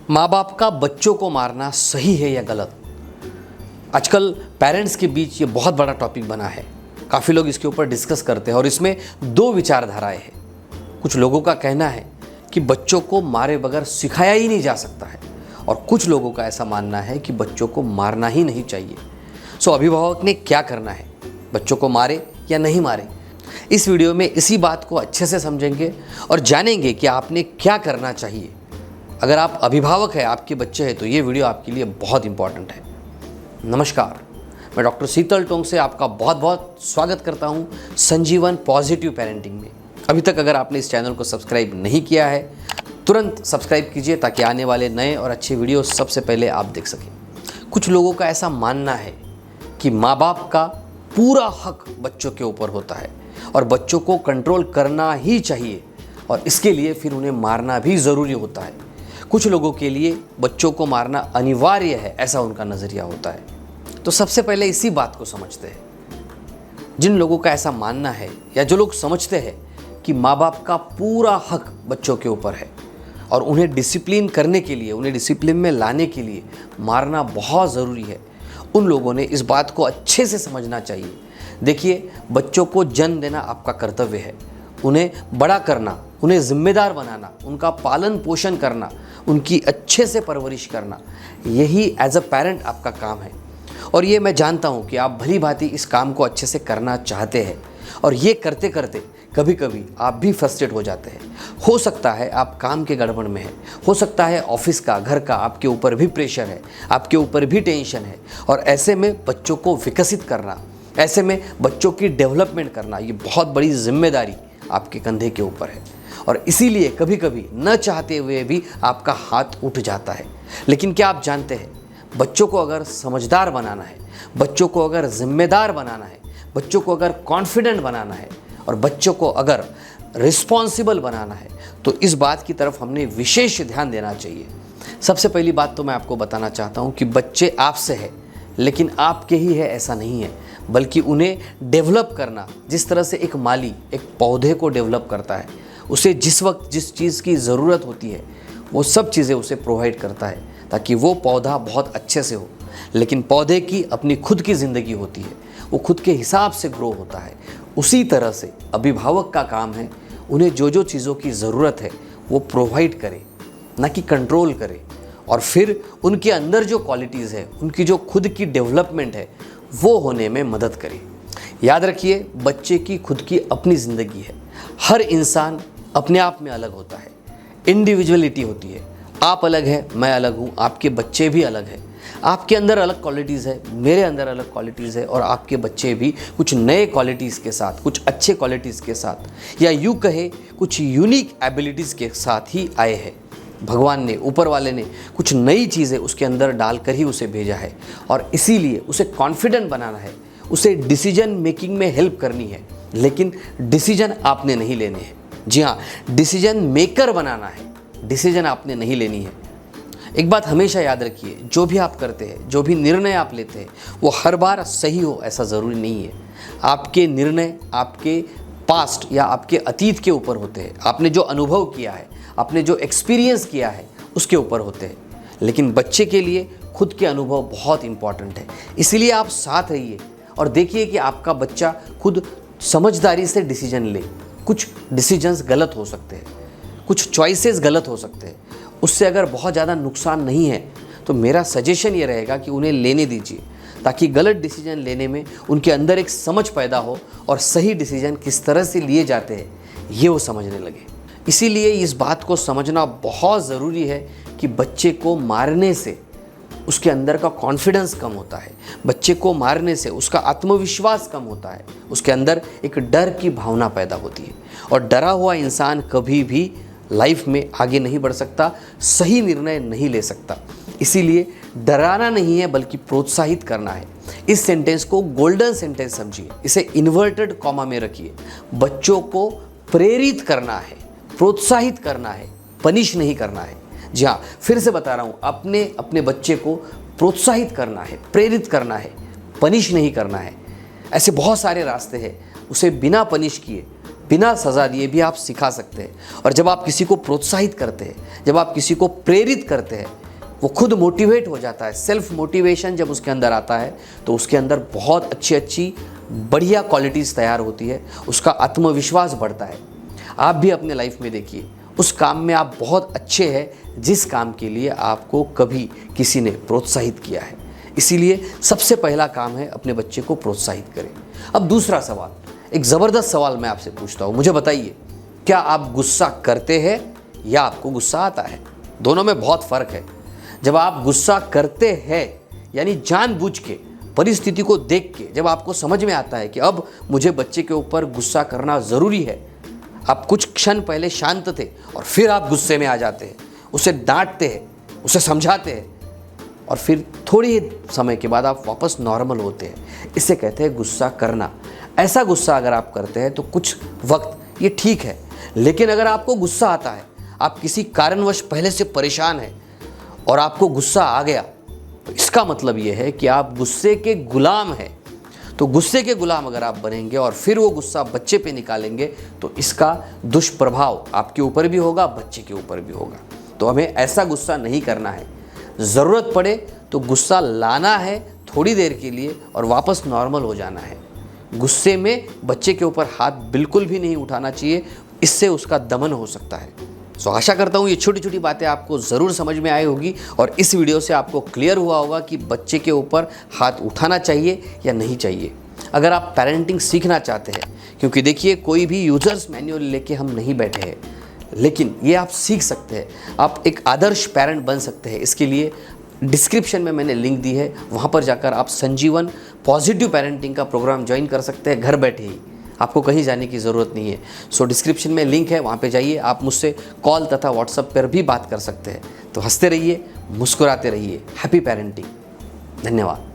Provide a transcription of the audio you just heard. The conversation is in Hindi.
माँ बाप का बच्चों को मारना सही है या गलत? आजकल पेरेंट्स के बीच ये बहुत बड़ा टॉपिक बना है। काफ़ी लोग इसके ऊपर डिस्कस करते हैं और इसमें दो विचारधाराएं हैं। कुछ लोगों का कहना है कि बच्चों को मारे बगैर सिखाया ही नहीं जा सकता है और कुछ लोगों का ऐसा मानना है कि बच्चों को मारना ही नहीं चाहिए। सो अभिभावक ने क्या करना है, बच्चों को मारे या नहीं मारे? इस वीडियो में इसी बात को अच्छे से समझेंगे और जानेंगे कि आपने क्या करना चाहिए। अगर आप अभिभावक हैं, आपके बच्चे हैं, तो ये वीडियो आपके लिए बहुत इंपॉर्टेंट है। नमस्कार, मैं डॉक्टर शीतल टोंग से आपका बहुत बहुत स्वागत करता हूँ संजीवन पॉजिटिव पेरेंटिंग में। अभी तक अगर आपने इस चैनल को सब्सक्राइब नहीं किया है, तुरंत सब्सक्राइब कीजिए ताकि आने वाले नए और अच्छे वीडियो सबसे पहले आप देख सकें। कुछ लोगों का ऐसा मानना है कि माँ बाप का पूरा हक बच्चों के ऊपर होता है और बच्चों को कंट्रोल करना ही चाहिए और इसके लिए फिर उन्हें मारना भी ज़रूरी होता है। कुछ लोगों के लिए बच्चों को मारना अनिवार्य है, ऐसा उनका नज़रिया होता है। तो सबसे पहले इसी बात को समझते हैं। जिन लोगों का ऐसा मानना है या जो लोग समझते हैं कि माँ बाप का पूरा हक बच्चों के ऊपर है और उन्हें डिसिप्लिन करने के लिए, उन्हें डिसिप्लिन में लाने के लिए मारना बहुत ज़रूरी है, उन लोगों ने इस बात को अच्छे से समझना चाहिए। देखिए, बच्चों को जन्म देना आपका कर्तव्य है। उन्हें बड़ा करना, उन्हें जिम्मेदार बनाना, उनका पालन पोषण करना, उनकी अच्छे से परवरिश करना, यही एज अ पेरेंट आपका काम है। और ये मैं जानता हूँ कि आप भली भांति इस काम को अच्छे से करना चाहते हैं और ये करते करते कभी कभी आप भी फ्रस्ट्रेट हो जाते हैं। हो सकता है आप काम के गड़बड़ में हैं, हो सकता है ऑफिस का, घर का आपके ऊपर भी प्रेशर है, आपके ऊपर भी टेंशन है और ऐसे में बच्चों को विकसित करना, ऐसे में बच्चों की डेवलपमेंट करना, ये बहुत बड़ी जिम्मेदारी आपके कंधे के ऊपर है और इसीलिए कभी कभी न चाहते हुए भी आपका हाथ उठ जाता है। लेकिन क्या आप जानते हैं, बच्चों को अगर समझदार बनाना है, बच्चों को अगर जिम्मेदार बनाना है, बच्चों को अगर कॉन्फिडेंट बनाना है और बच्चों को अगर रिस्पॉन्सिबल बनाना है तो इस बात की तरफ हमने विशेष ध्यान देना चाहिए। सबसे पहली बात तो मैं आपको बताना चाहता हूँ कि बच्चे आपसे है लेकिन आपके ही है ऐसा नहीं है, बल्कि उन्हें डेवलप करना, जिस तरह से एक माली एक पौधे को डेवलप करता है, उसे जिस वक्त जिस चीज़ की ज़रूरत होती है वो सब चीज़ें उसे प्रोवाइड करता है ताकि वो पौधा बहुत अच्छे से हो। लेकिन पौधे की अपनी खुद की ज़िंदगी होती है, वो खुद के हिसाब से ग्रो होता है। उसी तरह से अभिभावक का काम है उन्हें जो जो चीज़ों की ज़रूरत है वो प्रोवाइड करे, ना कि कंट्रोल करे, और फिर उनके अंदर जो क्वालिटीज़ है, उनकी जो खुद की डेवलपमेंट है, वो होने में मदद करे। याद रखिए, बच्चे की खुद की अपनी ज़िंदगी है। हर इंसान अपने आप में अलग होता है, इंडिविजुअलिटी होती है। आप अलग है, मैं अलग हूँ, आपके बच्चे भी अलग है। आपके अंदर अलग क्वालिटीज़ है, मेरे अंदर अलग क्वालिटीज़ है और आपके बच्चे भी कुछ नए क्वालिटीज़ के साथ, कुछ अच्छे क्वालिटीज़ के साथ, या यूँ कहे कुछ यूनिक एबिलिटीज़ के साथ ही आए हैं। भगवान ने, ऊपर वाले ने कुछ नई चीज़ें उसके अंदर डालकर ही उसे भेजा है और इसीलिए उसे कॉन्फिडेंट बनाना है, उसे डिसीजन मेकिंग में हेल्प करनी है। लेकिन डिसीजन आपने नहीं लेने हैं। जी हाँ, डिसीजन मेकर बनाना है, डिसीजन आपने नहीं लेनी है। एक बात हमेशा याद रखिए, जो भी आप करते हैं, जो भी निर्णय आप लेते हैं, वो हर बार सही हो ऐसा ज़रूरी नहीं है। आपके निर्णय आपके पास्ट या आपके अतीत के ऊपर होते हैं, आपने जो अनुभव किया है, आपने जो एक्सपीरियंस किया है उसके ऊपर होते हैं। लेकिन बच्चे के लिए खुद के अनुभव बहुत इंपॉर्टेंट है। इसीलिए आप साथ रहिए और देखिए कि आपका बच्चा खुद समझदारी से डिसीजन ले। कुछ डिसीजंस गलत हो सकते हैं, कुछ चॉइसेस गलत हो सकते हैं, उससे अगर बहुत ज़्यादा नुकसान नहीं है तो मेरा सजेशन ये रहेगा कि उन्हें लेने दीजिए ताकि गलत डिसीजन लेने में उनके अंदर एक समझ पैदा हो और सही डिसीजन किस तरह से लिए जाते हैं ये वो समझने लगे। इसीलिए इस बात को समझना बहुत ज़रूरी है कि बच्चे को मारने से उसके अंदर का कॉन्फिडेंस कम होता है, बच्चे को मारने से उसका आत्मविश्वास कम होता है, उसके अंदर एक डर की भावना पैदा होती है और डरा हुआ इंसान कभी भी लाइफ में आगे नहीं बढ़ सकता, सही निर्णय नहीं ले सकता। इसीलिए डराना नहीं है बल्कि प्रोत्साहित करना है। इस सेंटेंस को गोल्डन सेंटेंस समझिए, इसे इन्वर्टेड कॉमा में रखिए। बच्चों को प्रेरित करना है, प्रोत्साहित करना है, पनिश नहीं करना है। जी हाँ, फिर से बता रहा हूँ, अपने बच्चे को प्रोत्साहित करना है, प्रेरित करना है, पनिश नहीं करना है। ऐसे बहुत सारे रास्ते हैं, उसे बिना पनिश किए बिना सज़ा दिए भी आप सिखा सकते हैं। और जब आप किसी को प्रोत्साहित करते हैं, जब आप किसी को प्रेरित करते हैं, वो खुद मोटिवेट हो जाता है। सेल्फ मोटिवेशन जब उसके अंदर आता है तो उसके अंदर बहुत अच्छी अच्छी बढ़िया क्वालिटीज़ तैयार होती है, उसका आत्मविश्वास बढ़ता है। आप भी अपने लाइफ में देखिए, उस काम में आप बहुत अच्छे हैं जिस काम के लिए आपको कभी किसी ने प्रोत्साहित किया है। इसीलिए सबसे पहला काम है अपने बच्चे को प्रोत्साहित करें। अब दूसरा सवाल, एक ज़बरदस्त सवाल मैं आपसे पूछता हूँ, मुझे बताइए, क्या आप गुस्सा करते हैं या आपको गुस्सा आता है? दोनों में बहुत फ़र्क है। जब आप गुस्सा करते हैं यानी जानबूझ के, परिस्थिति को देख के, जब आपको समझ में आता है कि अब मुझे बच्चे के ऊपर गुस्सा करना ज़रूरी है, आप कुछ क्षण पहले शांत थे और फिर आप गुस्से में आ जाते हैं, उसे डांटते हैं, उसे समझाते हैं और फिर थोड़ी ही समय के बाद आप वापस नॉर्मल होते हैं। इसे कहते हैं गुस्सा करना। ऐसा गुस्सा अगर आप करते हैं तो कुछ वक्त ये ठीक है, लेकिन अगर आपको गुस्सा आता है, आप किसी कारणवश पहले से परेशान हैं और आपको गुस्सा आ गया, तो इसका मतलब ये है कि आप गुस्से के गुलाम हैं। तो गुस्से के गुलाम अगर आप बनेंगे और फिर वो गुस्सा बच्चे पे निकालेंगे तो इसका दुष्प्रभाव आपके ऊपर भी होगा, बच्चे के ऊपर भी होगा। तो हमें ऐसा गुस्सा नहीं करना है। ज़रूरत पड़े तो गुस्सा लाना है थोड़ी देर के लिए और वापस नॉर्मल हो जाना है। गुस्से में बच्चे के ऊपर हाथ बिल्कुल भी नहीं उठाना चाहिए, इससे उसका दमन हो सकता है। सो आशा करता हूँ ये छोटी छोटी बातें आपको ज़रूर समझ में आई होगी और इस वीडियो से आपको क्लियर हुआ होगा कि बच्चे के ऊपर हाथ उठाना चाहिए या नहीं चाहिए। अगर आप पेरेंटिंग सीखना चाहते हैं, क्योंकि देखिए कोई भी यूजर्स मैनुअल लेके हम नहीं बैठे हैं, लेकिन ये आप सीख सकते हैं, आप एक आदर्श पेरेंट बन सकते हैं। इसके लिए डिस्क्रिप्शन में मैंने लिंक दी है, वहाँ पर जाकर आप संजीवन पॉजिटिव पेरेंटिंग का प्रोग्राम ज्वाइन कर सकते हैं घर बैठे ही। आपको कहीं जाने की ज़रूरत नहीं है। सो डिस्क्रिप्शन में लिंक है, वहाँ पे जाइए। आप मुझसे कॉल तथा व्हाट्सएप पर भी बात कर सकते हैं। तो हंसते रहिए, मुस्कुराते रहिए। Happy parenting. धन्यवाद।